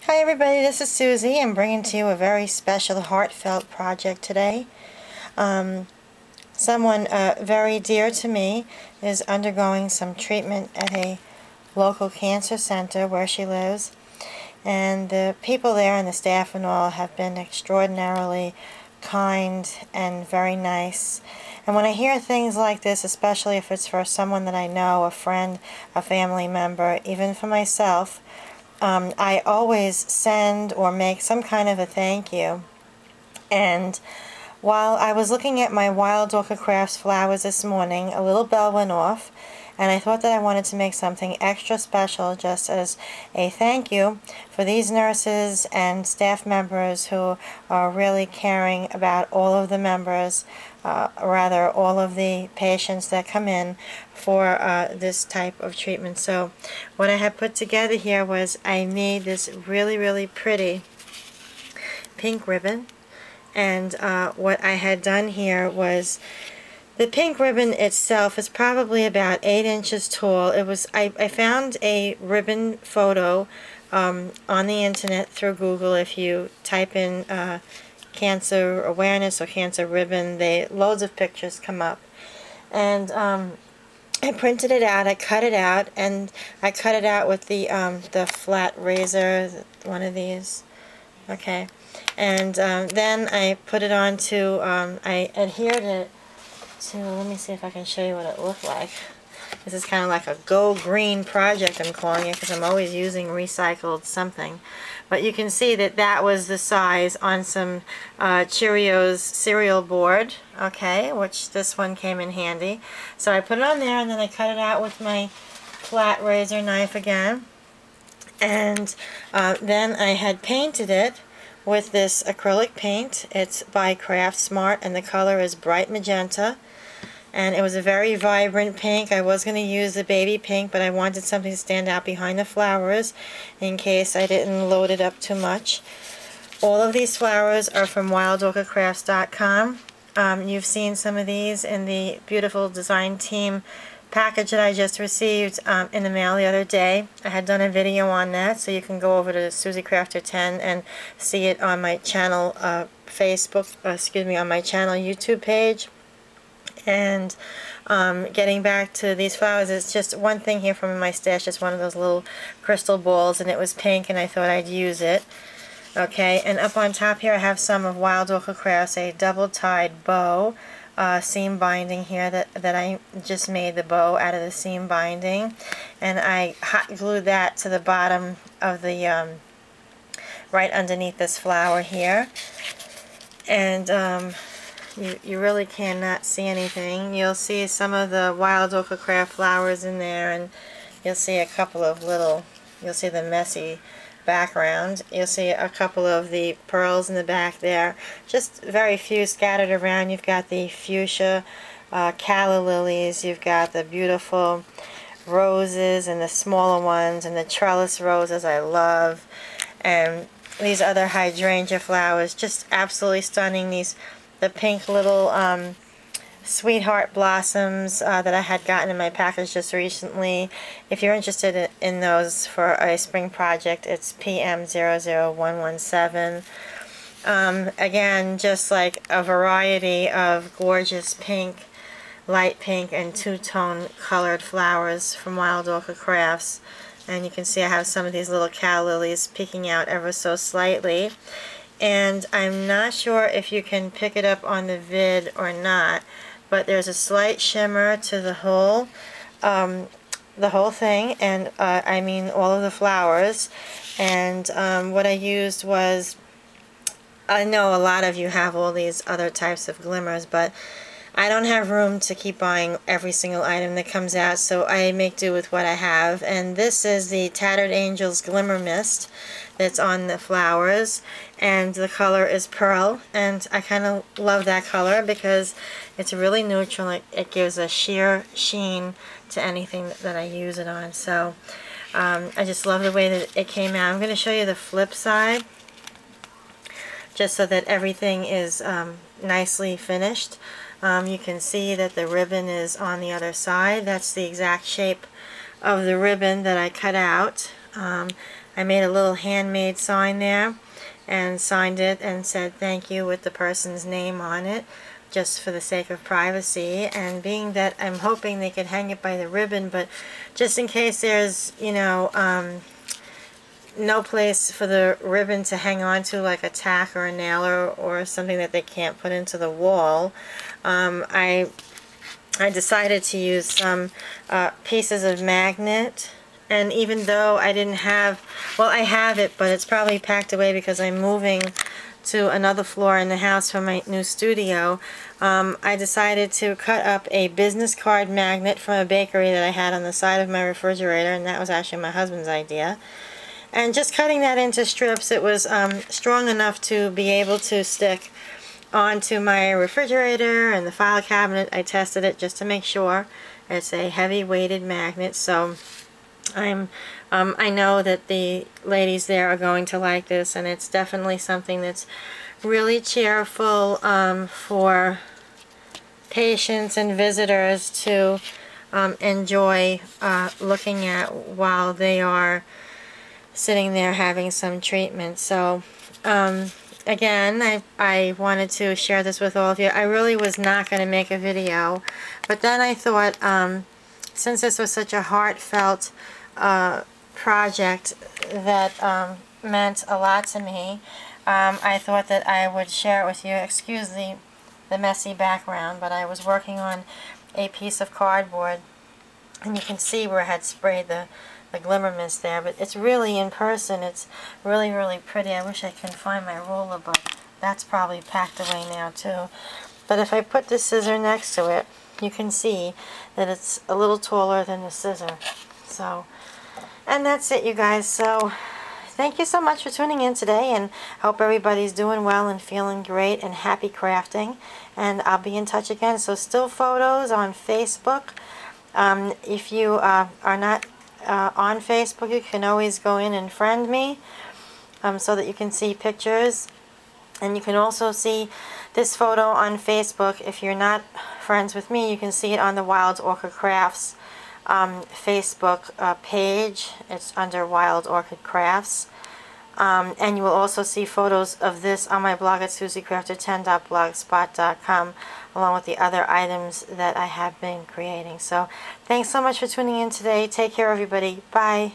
Hi everybody, this is Susie. I'm bringing to you a very special heartfelt project today. Someone very dear to me is undergoing some treatment at a local cancer center where she lives, and the people there and the staff and all have been extraordinarily kind and very nice. And when I hear things like this, especially if it's for someone that I know, a friend, a family member, even for myself, I always send or make some kind of a thank you. And while I was looking at my Wild Orchid Crafts flowers this morning, a little bell went off, and I thought that I wanted to make something extra special just as a thank you for these nurses and staff members who are really caring about all of the members, rather all of the patients that come in for this type of treatment. So what I had put together here was I made this really pretty pink ribbon, and what I had done here was the pink ribbon itself is probably about 8 inches tall. It was I found a ribbon photo on the internet through Google. If you type in cancer awareness or cancer ribbon, loads of pictures come up. And I printed it out, I cut it out, and I cut it out with the flat razor, one of these. Okay. And then I put it on to, I adhered it to, let me see if I can show you what it looked like. This is kind of like a go green project, I'm calling it, because I'm always using recycled something. But you can see that that was the size on some Cheerios cereal board, okay, which this one came in handy. So I put it on there, and then I cut it out with my flat razor knife again. And then I had painted it with this acrylic paint. It's by Craft Smart, and the color is bright magenta. And it was a very vibrant pink. I was going to use the baby pink, but I wanted something to stand out behind the flowers in case I didn't load it up too much. All of these flowers are from wildorchidcrafts.com. You've seen some of these in the beautiful design team package that I just received in the mail the other day. I had done a video on that, so you can go over to Suzie Crafter 10 and see it on my channel on my channel YouTube page. And getting back to these flowers, it's just one thing here from my stash, just one of those little crystal balls, and it was pink, and I thought I'd use it. Okay, and up on top here I have some of Wild Orchid Crafts, a double-tied bow seam binding here that I just made the bow out of the seam binding, and I hot glued that to the bottom of the right underneath this flower here. And you really cannot see anything. You'll see some of the Wild Orchid Craft flowers in there, and you'll see a couple of you'll see the messy background. You'll see a couple of the pearls in the back there. Just very few scattered around. You've got the fuchsia calla lilies. You've got the beautiful roses and the smaller ones, and the trellis roses I love. And these other hydrangea flowers, just absolutely stunning. The pink little sweetheart blossoms that I had gotten in my package just recently. If you're interested in those for a spring project, it's PM00117. Again, just like a variety of gorgeous pink, light pink, and two-tone colored flowers from Wild Orchid Crafts. And you can see I have some of these little calla lilies peeking out ever so slightly. And I'm not sure if you can pick it up on the vid or not, but there's a slight shimmer to the whole thing, and I mean all of the flowers. And what I used was, I know a lot of you have all these other types of glimmers, but I don't have room to keep buying every single item that comes out, so I make do with what I have. And this is the Tattered Angels Glimmer Mist that's on the flowers, and the color is pearl, and I kind of love that color because it's really neutral. It gives a sheer sheen to anything that I use it on. So I just love the way that it came out. I'm going to show you the flip side just so that everything is nicely finished. You can see that the ribbon is on the other side. That's the exact shape of the ribbon that I cut out. I made a little handmade sign there and signed it and said thank you with the person's name on it, just for the sake of privacy. And being that I'm hoping they could hang it by the ribbon, but just in case there's, you know, no place for the ribbon to hang on to, like a tack or a nail or something that they can't put into the wall, I decided to use some pieces of magnet. And even though I didn't have, well, I have it, but it's probably packed away because I'm moving to another floor in the house for my new studio, I decided to cut up a business card magnet from a bakery that I had on the side of my refrigerator, and that was actually my husband's idea. And just cutting that into strips, it was strong enough to be able to stick onto my refrigerator and the file cabinet. I tested it just to make sure. It's a heavy weighted magnet, so I know that the ladies there are going to like this, and it's definitely something that's really cheerful for patients and visitors to enjoy looking at while they are sitting there having some treatment. So again, I wanted to share this with all of you. I really was not going to make a video, but then I thought, since this was such a heartfelt project that meant a lot to me, I thought that I would share it with you. Excuse the messy background, but I was working on a piece of cardboard, and you can see where I had sprayed the glimmer mist there, but it's really, in person, it's really, really pretty. I wish I could find my ruler, but that's probably packed away now too. But if I put the scissor next to it, you can see that it's a little taller than the scissor. So, and that's it, you guys. So thank you so much for tuning in today, and hope everybody's doing well and feeling great and happy crafting. And I'll be in touch again. So still photos on Facebook. If you are not on Facebook, you can always go in and friend me so that you can see pictures. And you can also see this photo on Facebook. If you're not friends with me, you can see it on the Wild Orchid Crafts Facebook page. It's under Wild Orchid Crafts. And you will also see photos of this on my blog at suziecrafted10.blogspot.com, along with the other items that I have been creating. So thanks so much for tuning in today. Take care, everybody. Bye.